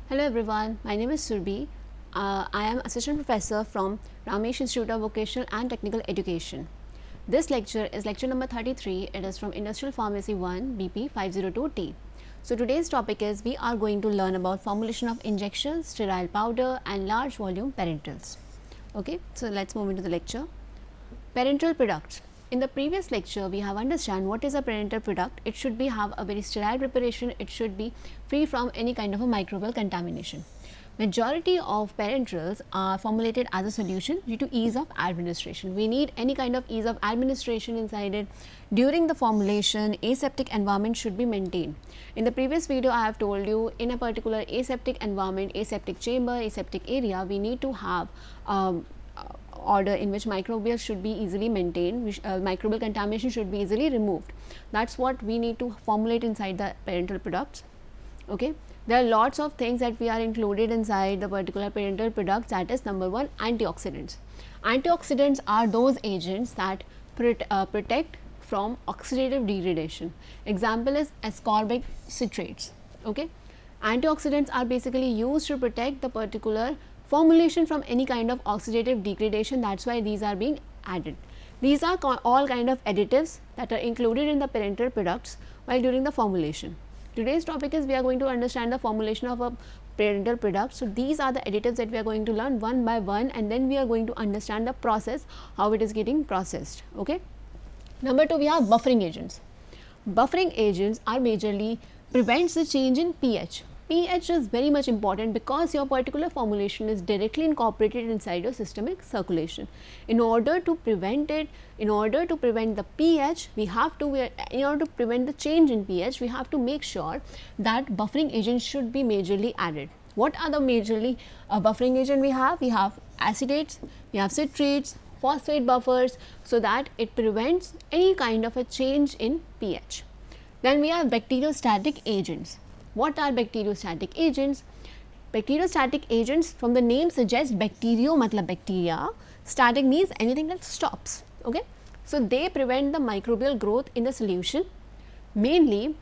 Hello everyone, my name is Surbhi. I am Assistant Professor from Ramesh Institute of Vocational and Technical Education. This lecture is lecture number 33. It is from Industrial Pharmacy 1 BP 502T. So today's topic is we are going to learn about formulation of injection, sterile powder and large volume parenterals. Okay, so let's move into the lecture. Parenteral products. In the previous lecture, we have understand what is a parenteral product. It should be have a very sterile preparation. It should be free from any kind of a microbial contamination. Majority of parenterals are formulated as a solution due to ease of administration. We need any kind of ease of administration inside it. During the formulation, aseptic environment should be maintained. In the previous video, I have told you in a particular aseptic environment, aseptic chamber, aseptic area, we need to have order in which microbials should be easily maintained, microbial contamination should be easily removed. That is what we need to formulate inside the parenteral products. Okay. There are lots of things that we are included inside the particular parenteral products, that is number one, antioxidants. Antioxidants are those agents that protect from oxidative degradation. Example is ascorbic citrates. Okay. Antioxidants are basically used to protect the particular formulation from any kind of oxidative degradation. That is why these are being added. These are all kind of additives that are included in the parenteral products while during the formulation. Today's topic is we are going to understand the formulation of a parenteral product. So these are the additives that we are going to learn one by one, and then we are going to understand the process, how it is getting processed. Okay. Number two, we have buffering agents. Buffering agents are majorly prevents the change in pH. pH is very much important because your particular formulation is directly incorporated inside your systemic circulation. In order to prevent it, in order to prevent the pH, we have to, in order to prevent the change in pH, we have to make sure that buffering agents should be majorly added. What are the majorly buffering agent we have? We have acetates, we have citrates, phosphate buffers, so that it prevents any kind of a change in pH. Then we have bacteriostatic agents. What are bacteriostatic agents? Bacteriostatic agents, from the name suggests bacterio matlab bacteria, static means anything that stops. Okay. So they prevent the microbial growth in the solution, mainly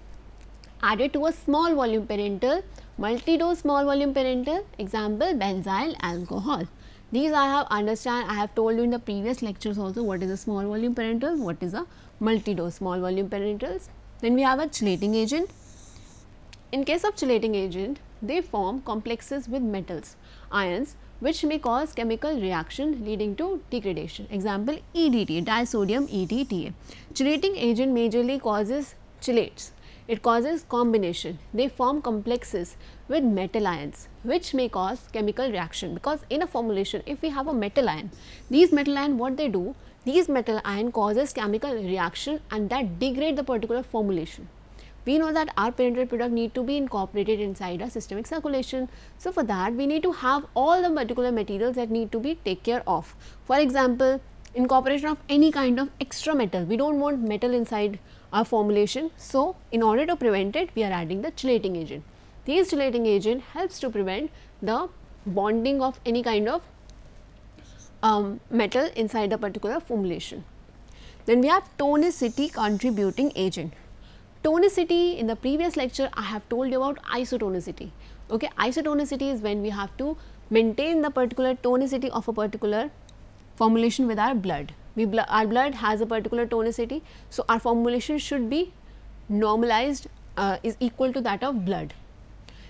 added to a small volume parenteral, multi-dose small volume parenteral, example benzyl alcohol. These I have told you in the previous lectures also what is a small volume parenteral, what is a multi-dose small volume parenterals. Then we have a chelating agent. In case of chelating agent, they form complexes with metals, ions, which may cause chemical reaction leading to degradation. Example EDTA, disodium EDTA. Chelating agent majorly causes chelates. It causes combination. They form complexes with metal ions, which may cause chemical reaction, because in a formulation, if we have a metal ion, these metal ion, what they do, these metal ion causes chemical reaction and that degrade the particular formulation. We know that our parenteral product need to be incorporated inside our systemic circulation. So for that, we need to have all the particular materials that need to be taken care of. For example, incorporation of any kind of extra metal. We don't want metal inside our formulation. So in order to prevent it, we are adding the chelating agent. These chelating agent helps to prevent the bonding of any kind of metal inside a particular formulation. Then we have tonicity contributing agent. Tonicity, in the previous lecture I have told you about isotonicity. Okay, isotonicity is when we have to maintain the particular tonicity of a particular formulation with our blood. Our blood has a particular tonicity, so our formulation should be normalized, is equal to that of blood.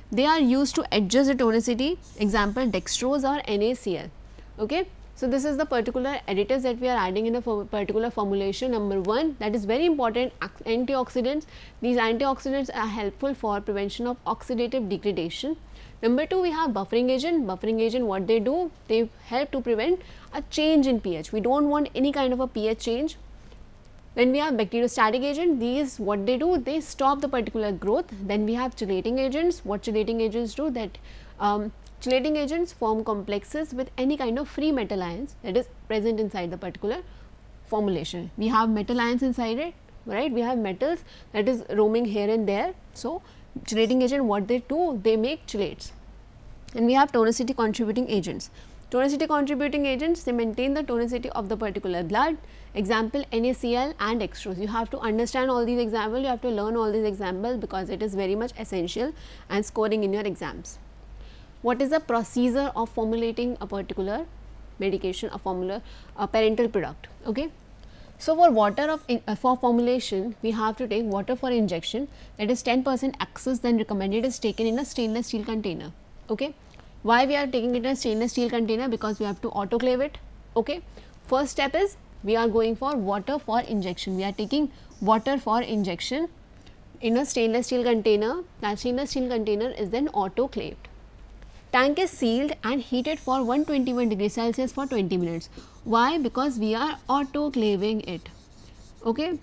They are used to adjust the tonicity, example dextrose or NaCl. Okay. So this is the particular additives that we are adding in a particular formulation. Number one, that is very important, antioxidants. These antioxidants are helpful for prevention of oxidative degradation. Number two, we have buffering agent. Buffering agent, what they do, they help to prevent a change in pH. We don't want any kind of a pH change. Then we have bacteriostatic agent. These, what they do, they stop the particular growth. Then we have chelating agents. What chelating agents do, that chelating agents form complexes with any kind of free metal ions that is present inside the particular formulation. We have metal ions inside it, right? We have metals that is roaming here and there. So chelating agent, what they do, they make chelates. And we have tonicity contributing agents. Tonicity contributing agents, they maintain the tonicity of the particular blood. Example NaCl and dextrose. You have to understand all these examples, you have to learn all these examples because it is very much essential and scoring in your exams. what is the procedure of formulating a particular medication, a parental product. Okay. So, for for formulation, we have to take water for injection, that is 10% excess than recommended is taken in a stainless steel container. Okay. Why we are taking it in a stainless steel container? Because we have to autoclave it. Okay. First step is we are going for water for injection. We are taking water for injection in a stainless steel container. That stainless steel container is then autoclaved. Tank is sealed and heated for 121 degrees Celsius for 20 minutes. Why? Because we are autoclaving it. Okay.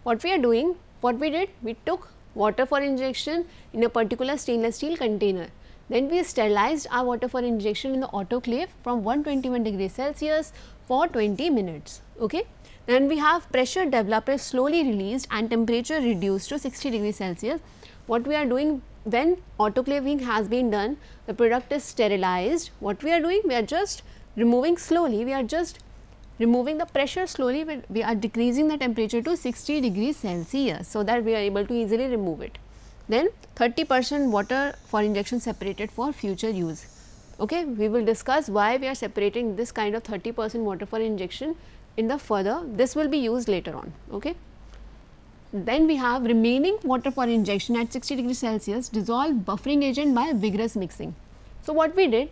What we are doing, what we did, we took water for injection in a particular stainless steel container. Then we sterilized our water for injection in the autoclave from 121 degrees Celsius for 20 minutes. Okay. Then we have pressure developer slowly released and temperature reduced to 60 degrees Celsius. What we are doing, when autoclaving has been done, the product is sterilized. What we are doing? We are just removing slowly, we are just removing the pressure slowly, we are decreasing the temperature to 60 degrees Celsius, so that we are able to easily remove it. Then 30% water for injection separated for future use. Okay, we will discuss why we are separating this kind of 30% water for injection in the further, this will be used later on. Okay. Then we have remaining water for injection at 60 degrees Celsius, dissolve buffering agent by vigorous mixing. So, what we did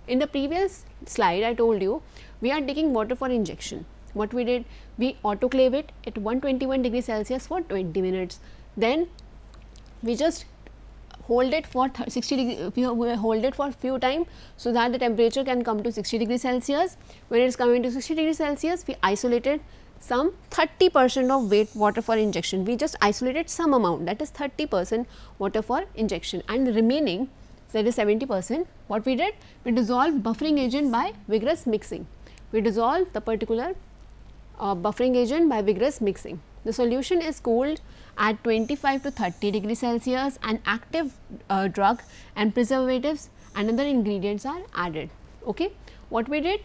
in the previous slide, I told you we are taking water for injection. What we did, we autoclave it at 121 degrees Celsius for 20 minutes. Then we just hold it for 60 degree, we hold it for few time, so that the temperature can come to 60 degrees Celsius. When it is coming to 60 degrees Celsius, we isolated some 30% of weight water for injection. We just isolated some amount, that is 30% water for injection, and the remaining, that is 70%. What we did? We dissolved buffering agent by vigorous mixing. We dissolved the particular buffering agent by vigorous mixing. The solution is cooled at 25 to 30 degrees Celsius, and active drug and preservatives and other ingredients are added. Okay. What we did?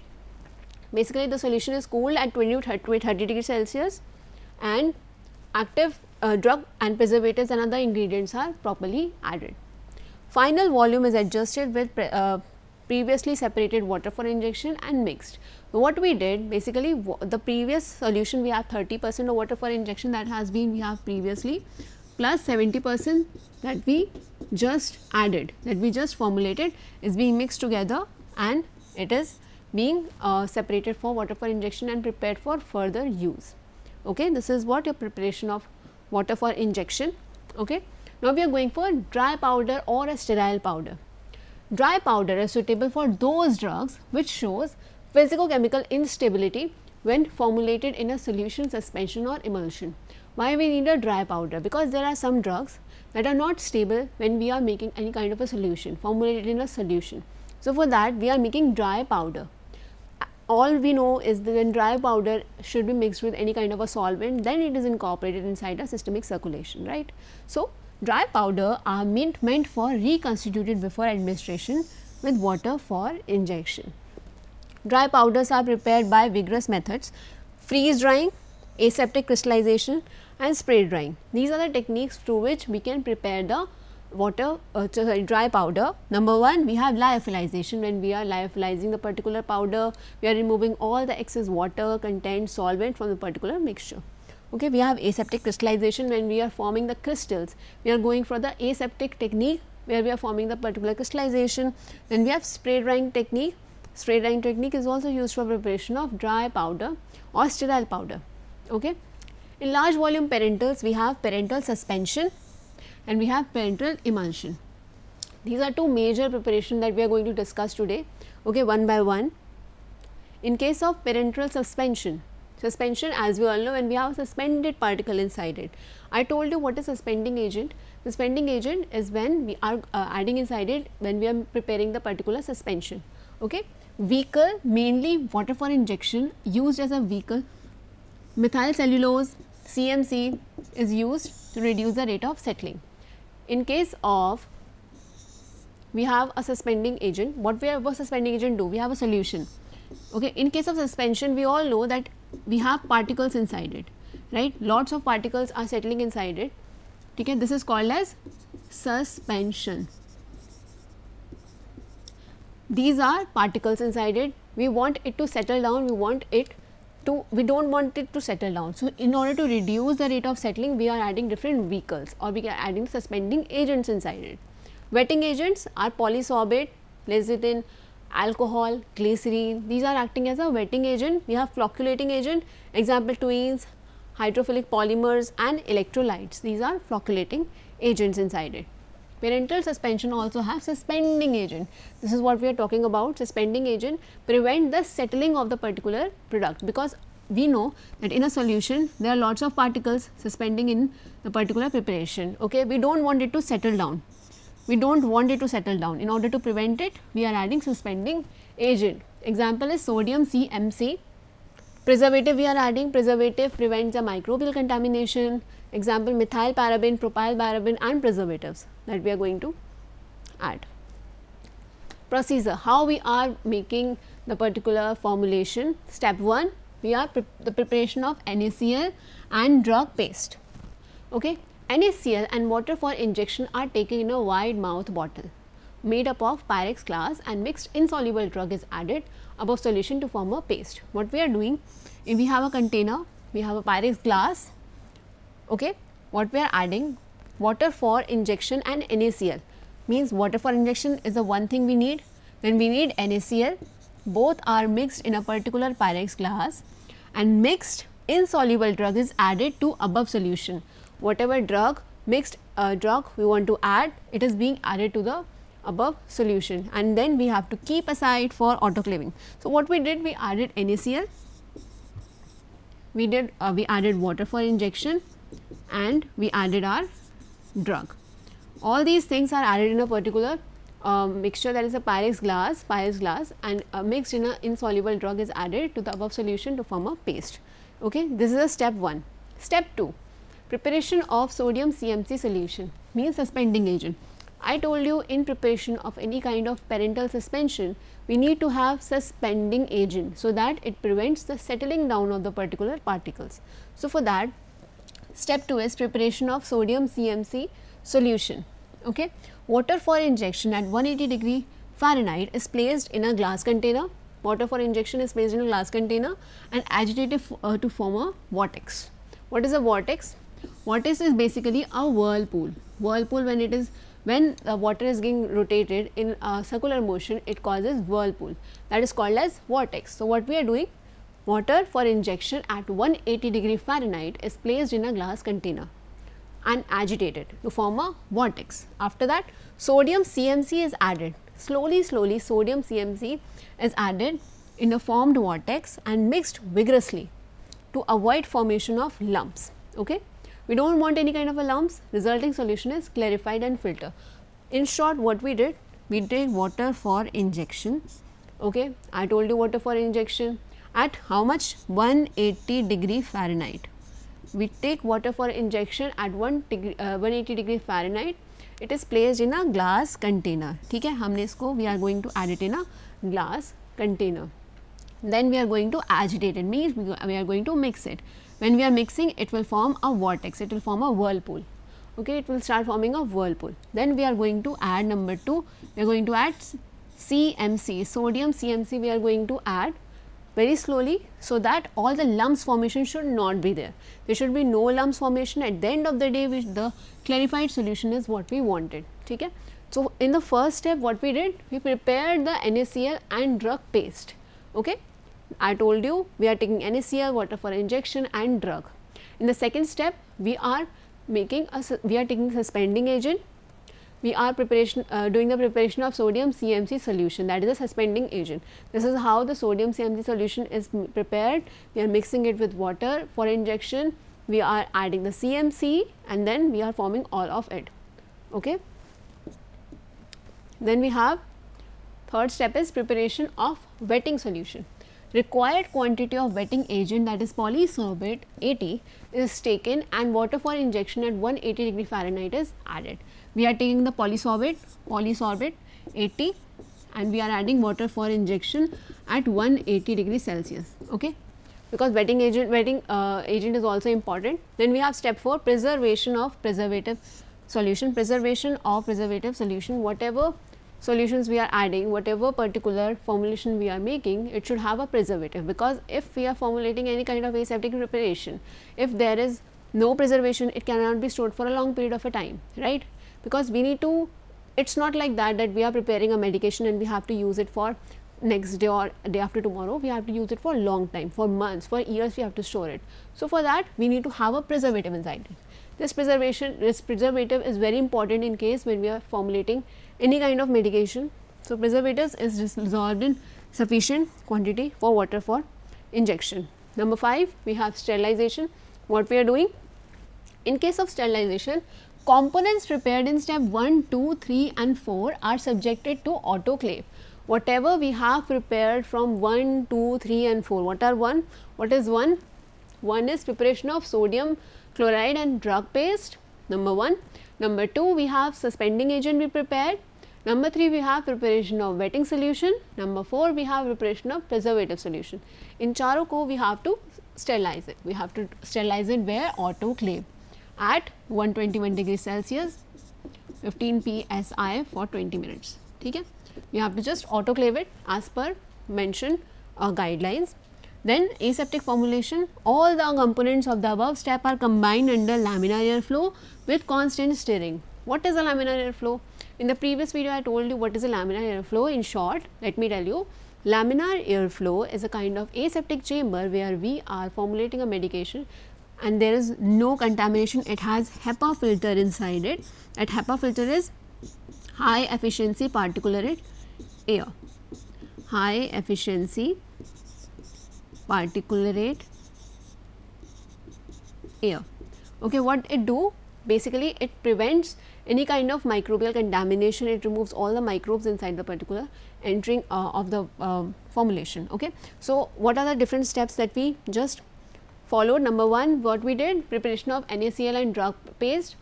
Basically, the solution is cooled at 20 to 30 degrees Celsius, and active drug and preservatives and other ingredients are properly added. Final volume is adjusted with previously separated water for injection and mixed. So, what we did, basically the previous solution, we have 30% of water for injection that has been we have previously, plus 70% that we just added, that we just formulated, is being mixed together, and it is being separated for water for injection and prepared for further use. Okay. This is what your preparation of water for injection. Okay. Now, we are going for dry powder or a sterile powder. Dry powder is suitable for those drugs which shows physicochemical instability when formulated in a solution, suspension or emulsion. Why we need a dry powder? Because there are some drugs that are not stable when we are making any kind of a solution, formulated in a solution. So, for that we are making dry powder. All we know is that when dry powder should be mixed with any kind of a solvent, then it is incorporated inside a systemic circulation, right. So, dry powder are meant for reconstituted before administration with water for injection. Dry powders are prepared by vigorous methods: freeze drying, aseptic crystallization and spray drying. These are the techniques through which we can prepare the water dry powder. Number one, we have lyophilization. When we are lyophilizing the particular powder, we are removing all the excess water content solvent from the particular mixture. Okay, we have aseptic crystallization. When we are forming the crystals, we are going for the aseptic technique where we are forming the particular crystallization. Then we have spray drying technique. Spray drying technique is also used for preparation of dry powder or sterile powder. Okay. In large volume parentals, we have parental suspension and we have parental emulsion. These are two major preparations that we are going to discuss today, okay, one by one. In case of parental suspension, as we all know, when we have a suspended particle inside it. I told you what is suspending agent. Suspending agent is when we are adding inside it when we are preparing the particular suspension. Okay. Vehicle, mainly water for injection, used as a vehicle. Methyl cellulose, CMC, is used to reduce the rate of settling. In case of, we have a suspending agent. What suspending agent do? We have a solution. Okay. In case of suspension, we all know that we have particles inside it, right. Lots of particles are settling inside it. Okay. This is called as suspension. these are particles inside it. We want it to settle down, we don't want it to settle down. So, in order to reduce the rate of settling, we are adding different vehicles, or we are adding suspending agents inside it. Wetting agents are polysorbate, lecithin, alcohol, glycerine. These are acting as a wetting agent. We have flocculating agent, example toluenes, hydrophilic polymers and electrolytes. These are flocculating agents inside it. Parental suspension also have suspending agent. This is what we are talking about. Suspending agent prevent the settling of the particular product, because we know that in a solution there are lots of particles suspending in the particular preparation. Okay, we don't want it to settle down. We don't want it to settle down. In order to prevent it, we are adding suspending agent. Example is sodium CMC. Preservative we are adding. Preservative prevents the microbial contamination. Example methyl paraben, propyl paraben and preservatives that we are going to add. Procedure, how we are making the particular formulation. Step 1, we are the preparation of NaCl and drug paste. Okay. NaCl and water for injection are taken in a wide mouth bottle made up of Pyrex glass, and mixed insoluble drug is added above solution to form a paste. What we are doing, if we have a container, we have a Pyrex glass. Okay. What we are adding, water for injection and NaCl, means water for injection is the one thing we need, then we need NaCl, both are mixed in a particular Pyrex glass, and mixed insoluble drug is added to above solution. Whatever drug, mixed drug we want to add, it is being added to the above solution, and then we have to keep aside for autoclaving. So, what we did, we added NaCl, we added water for injection, and we added our drug. All these things are added in a particular mixture, that is a Pyrex glass, and mixed in a insoluble drug is added to the above solution to form a paste. Okay. This is a step 1. Step 2, preparation of sodium CMC solution, means suspending agent. I told you, in preparation of any kind of parental suspension, we need to have suspending agent, so that it prevents the settling down of the particular particles. So, for that, step 2 is preparation of sodium CMC solution. Okay. Water for injection at 180 degree Fahrenheit is placed in a glass container. Water for injection is placed in a glass container and agitated to form a vortex. What is a vortex? Vortex is basically a whirlpool. Whirlpool, when the water is getting rotated in a circular motion, it causes whirlpool, that is called as vortex. So, what we are doing, water for injection at 180 degree Fahrenheit is placed in a glass container and agitated to form a vortex. After that, sodium CMC is added. Slowly sodium CMC is added in a formed vortex and mixed vigorously to avoid formation of lumps. Okay. We do not want any kind of a lumps, resulting solution is clarified and filter. In short, what we did, we did water for injection. Okay. I told you water for injection at how much? 180 degree Fahrenheit. We take water for injection at 180 degree Fahrenheit. It is placed in a glass container. ठीक है, हमने इसको, we are going to add it in a glass container. Then we are going to agitate it, means we are going to mix it. When we are mixing, it will form a vortex, it will form a whirlpool. Okay, it will start forming a whirlpool. Then we are going to add number 2, we are going to add CMC, sodium CMC we are going to add very slowly, so that all the lumps formation should not be there. There should be no lumps formation. At the end of the day, the clarified solution is what we wanted. Okay? So, in the first step, what we did, we prepared the NaCl and drug paste. Okay? I told you we are taking NaCl, water for injection and drug. In the second step, we are taking suspending agent. We are doing the preparation of sodium CMC solution, that is a suspending agent. This is how the sodium CMC solution is prepared. We are mixing it with water for injection, we are adding the CMC, and then we are forming all of it. Okay. Then we have third step is preparation of wetting solution. Required quantity of wetting agent, that is polysorbate 80, is taken and water for injection at 180 degree Fahrenheit is added. We are taking the polysorbate 80 and we are adding water for injection at 180 degrees Celsius. Okay. Because wetting agent is also important. Then we have step 4, preservation of preservative solution. Preservation of preservative solution, whatever solutions we are adding, whatever particular formulation we are making, it should have a preservative, because if we are formulating any kind of aseptic preparation, if there is no preservation, it cannot be stored for a long period of a time, right? Because we need to, it's not like that we are preparing a medication and we have to use it for next day or day after tomorrow. We have to use it for a long time, for months, for years we have to store it. So for that we need to have a preservative inside it. This preservative is very important in case when we are formulating any kind of medication. So preservatives is dissolved in sufficient quantity for water for injection. Number 5, we have sterilization. What we are doing? In case of sterilization, components prepared in step 1, 2, 3 and 4 are subjected to autoclave. Whatever we have prepared from 1, 2, 3 and 4, what are 1? What is 1? 1 is preparation of sodium chloride and drug paste, number 1. Number 2, we have suspending agent we prepared. Number 3, we have preparation of wetting solution. Number 4, we have preparation of preservative solution. In charo ko we have to sterilize it. We have to sterilize it where? Autoclave at 121 degrees Celsius, 15 psi for 20 minutes. Okay? We have to just autoclave it as per mentioned guidelines. Then aseptic formulation, all the components of the above step are combined under laminar air flow with constant stirring. What is a laminar air flow? In the previous video I told you what is a laminar air flow. In short, let me tell you, laminar air flow is a kind of aseptic chamber where we are formulating a medication and there is no contamination. It has HEPA filter inside it. That HEPA filter is high efficiency particulate air, high efficiency particulate air. Okay, what it do? Basically it prevents any kind of microbial contamination. It removes all the microbes inside the particular entering of the formulation. Okay, so what are the different steps that we just followed? Number 1, what we did? Preparation of NaCl and drug paste.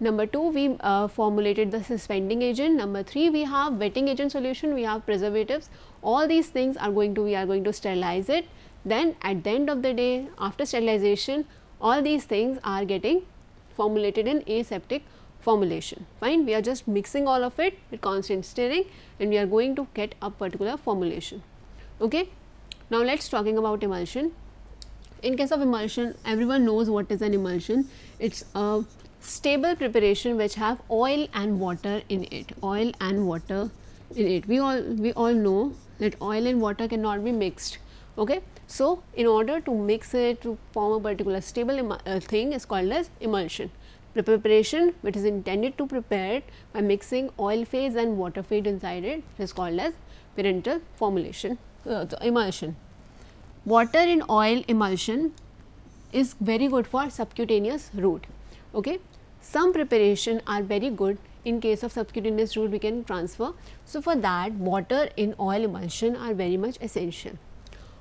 Number 2, we formulated the suspending agent. Number 3, we have wetting agent solution, we have preservatives. All these things are going to, we are going to sterilize it. Then at the end of the day, after sterilization, all these things are getting formulated in aseptic formulation. Fine, we are just mixing all of it with constant stirring and we are going to get a particular formulation. Okay. Now let's talking about emulsion. In case of emulsion, everyone knows what is an emulsion. It's a stable preparation which have oil and water in it. Oil and water in it. We all know that oil and water cannot be mixed. Okay. So in order to mix it to form a particular stable thing is called as emulsion. The preparation which is intended to prepare by mixing oil phase and water phase inside it is called as parenteral formulation, emulsion. Water in oil emulsion is very good for subcutaneous route. Okay. Some preparation are very good in case of subcutaneous route we can transfer. So for that, water in oil emulsion are very much essential.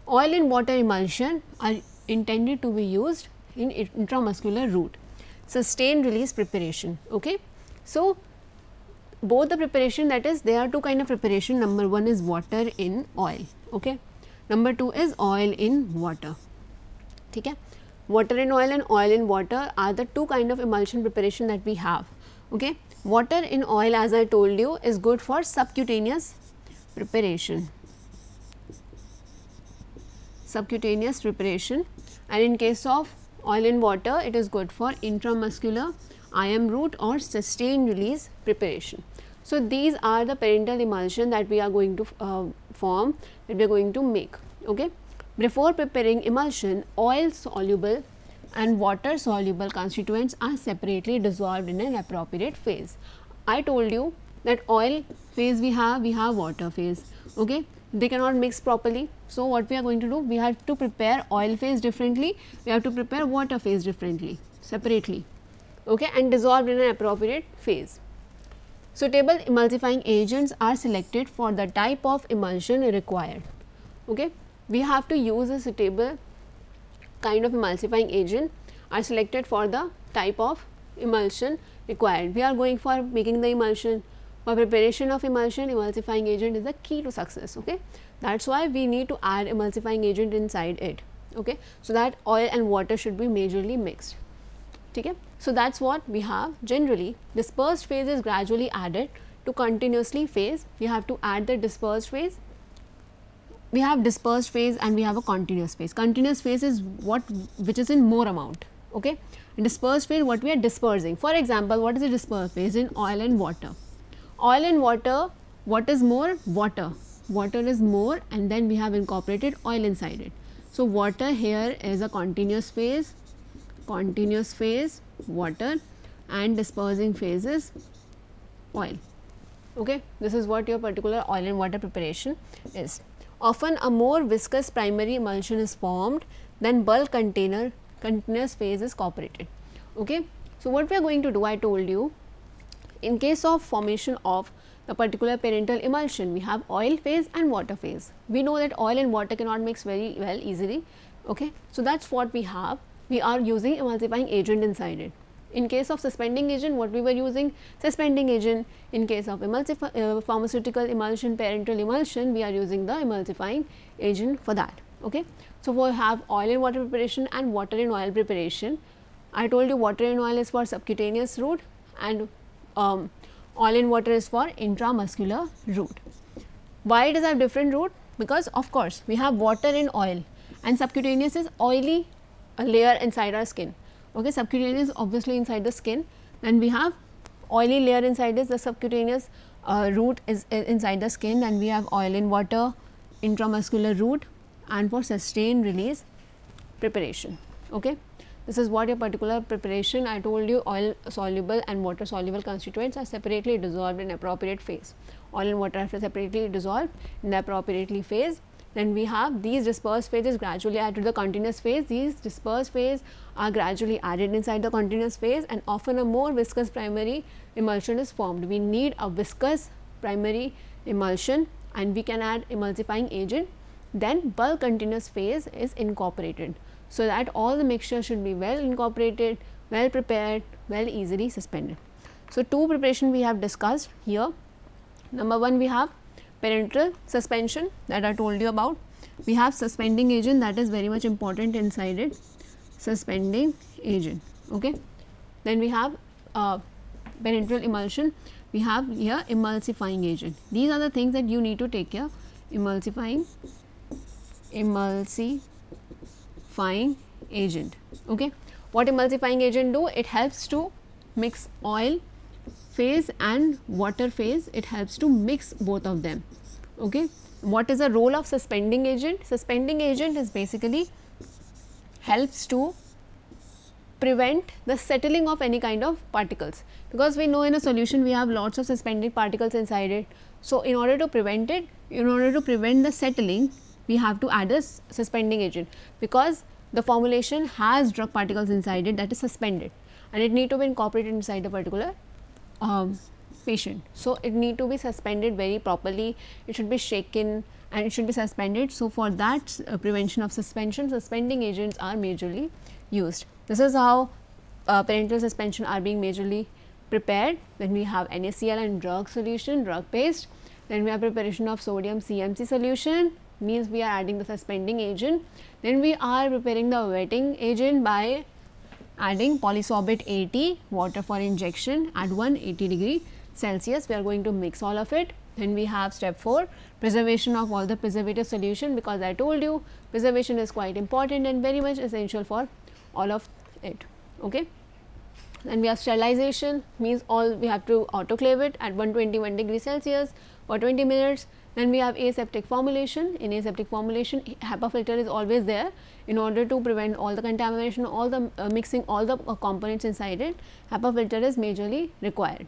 Oil in water emulsion are intended to be used in intramuscular route. Sustained release preparation. Okay. So both the preparation, that is there are two kind of preparation. Number 1 is water in oil. Okay. Number 2 is oil in water. Okay. Water in oil and oil in water are the two kind of emulsion preparation that we have. Okay. Water in oil, as I told you, is good for subcutaneous preparation. Subcutaneous preparation, and in case of oil in water, it is good for intramuscular IM route or sustained release preparation. So these are the parenteral emulsion that we are going to form, that we are going to make. Okay. Before preparing emulsion, oil soluble and water soluble constituents are separately dissolved in an appropriate phase. I told you that oil phase we have water phase. Okay. They cannot mix properly. So what we are going to do? We have to prepare oil phase differently, we have to prepare water phase differently, separately. Okay, and dissolved in an appropriate phase. Suitable emulsifying agents are selected for the type of emulsion required. Okay, we have to use a suitable kind of emulsifying agent are selected for the type of emulsion required. We are going for making the emulsion. For preparation of emulsion, emulsifying agent is the key to success. Okay, that is why we need to add emulsifying agent inside it. Okay, so that oil and water should be majorly mixed. Okay, so that is what we have. Generally, dispersed phase is gradually added to continuously phase, we have to add the dispersed phase. We have dispersed phase and we have a continuous phase. Continuous phase is which is in more amount, okay. And dispersed phase, what we are dispersing. For example, what is a dispersed phase in oil and water? Oil and water, what is more? Water. Water is more, and then we have incorporated oil inside it. So water here is a continuous phase, water, and dispersing phase is oil, okay. This is what your particular oil and water preparation is. Often a more viscous primary emulsion is formed than bulk continuous phase is cooperated, okay. So what we are going to do, I told you, in case of formation of the particular parental emulsion, we have oil phase and water phase. We know that oil and water cannot mix very well easily, okay. So that is what we have. We are using emulsifying agent inside it. In case of suspending agent, what we were using? Suspending agent. In case of pharmaceutical emulsion, parental emulsion, we are using the emulsifying agent for that, okay. So we have oil and water preparation and water and oil preparation. I told you water and oil is for subcutaneous route, and oil and water is for intramuscular route. Why it is a different route? Because of course we have water in oil, and subcutaneous is oily layer inside our skin, okay. Subcutaneous obviously inside the skin, and we have oily layer inside this. The subcutaneous route is inside the skin, and we have oil in water, intramuscular route, and for sustained release preparation, okay. This is what your particular preparation. I told you oil soluble and water soluble constituents are separately dissolved in appropriate phase. Oil and water are separately dissolved in the appropriately phase. Then we have these dispersed phases gradually add to the continuous phase. These dispersed phase are gradually added inside the continuous phase, and often a more viscous primary emulsion is formed. We need a viscous primary emulsion, and we can add emulsifying agent. Then bulk continuous phase is incorporated, so that all the mixture should be well incorporated, well prepared, well easily suspended. So two preparation we have discussed here. Number one, we have parenteral suspension that I told you about. We have suspending agent, that is very much important inside it, suspending agent, okay. Then we have parenteral emulsion, we have here emulsifying agent. These are the things that you need to take care. Emulsifying agent, okay. What emulsifying agent do? It helps to mix oil phase and water phase. It helps to mix both of them, okay. What is the role of suspending agent? Suspending agent is basically helps to prevent the settling of any kind of particles, because we know in a solution we have lots of suspended particles inside it. So in order to prevent it, in order to prevent the settling, we have to add a suspending agent, because the formulation has drug particles inside it that is suspended, and it need to be incorporated inside the particular patient. So it need to be suspended very properly, it should be shaken and it should be suspended. So for that prevention of suspension, suspending agents are majorly used. This is how parenteral suspension are being majorly prepared. Then we have NaCl and drug solution, drug paste. Then we have preparation of sodium CMC solution, means we are adding the suspending agent. Then we are preparing the wetting agent by adding polysorbate 80, water for injection at 180 °C. We are going to mix all of it. Then we have step 4, preservation of all the preservative solution, because I told you preservation is quite important and very much essential for all of it, okay. Then we have sterilization, means all we have to autoclave it at 121 °C for 20 minutes. Then we have aseptic formulation. In aseptic formulation, HEPA filter is always there in order to prevent all the contamination, all the mixing all the components inside it. HEPA filter is majorly required.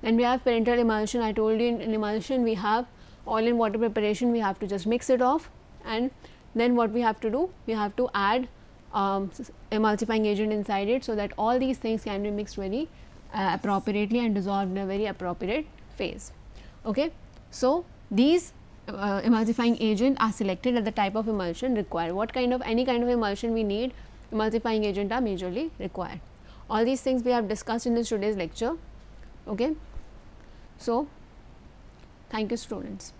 Then we have parenteral emulsion. I told you in emulsion we have oil and water preparation, we have to just mix it off, and then what we have to do, we have to add emulsifying agent inside it, so that all these things can be mixed very appropriately and dissolved in a very appropriate phase, okay. So these emulsifying agent are selected at the type of emulsion required. What kind of any kind of emulsion we need, emulsifying agent are majorly required. All these things we have discussed in this today's lecture, okay. So thank you students.